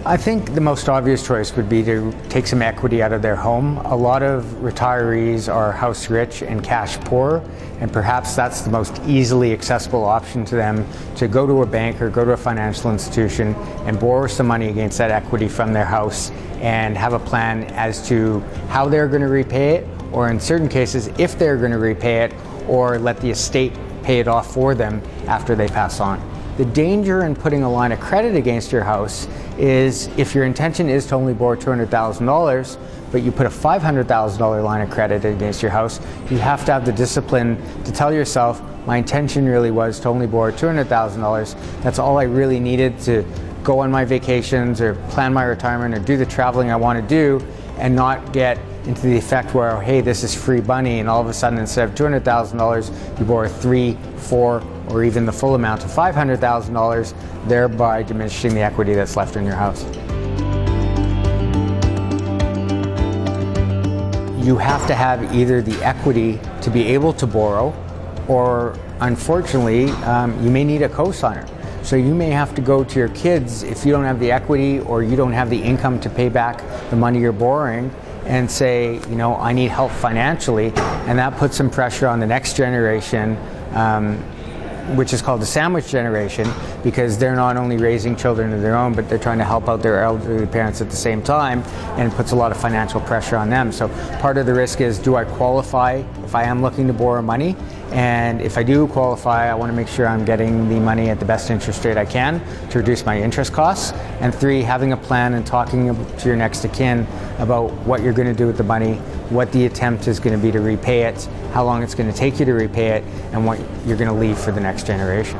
I think the most obvious choice would be to take some equity out of their home. A lot of retirees are house rich and cash poor, and perhaps that's the most easily accessible option to them, to go to a bank or go to a financial institution and borrow some money against that equity from their house and have a plan as to how they're going to repay it, or in certain cases, if they're going to repay it, or let the estate pay it off for them after they pass on. The danger in putting a line of credit against your house is if your intention is to only borrow $200,000, but you put a $500,000 line of credit against your house, you have to have the discipline to tell yourself, my intention really was to only borrow $200,000. That's all I really needed to go on my vacations or plan my retirement or do the traveling I want to do, and not get into the effect where, hey, this is free money, and all of a sudden instead of $200,000, you borrow $3, $4, or even the full amount of $500,000, thereby diminishing the equity that's left in your house. You have to have either the equity to be able to borrow, or unfortunately, you may need a co-signer. So you may have to go to your kids if you don't have the equity or you don't have the income to pay back the money you're borrowing, and say, you know, I need help financially, and that puts some pressure on the next generation, which is called the sandwich generation, because they're not only raising children of their own, but they're trying to help out their elderly parents at the same time, and it puts a lot of financial pressure on them. So part of the risk is, do I qualify if I am looking to borrow money? And if I do qualify, I want to make sure I'm getting the money at the best interest rate I can to reduce my interest costs. And 3, having a plan and talking to your next of kin about what you're going to do with the money, what the attempt is going to be to repay it, how long it's going to take you to repay it, and what you're going to leave for the next generation.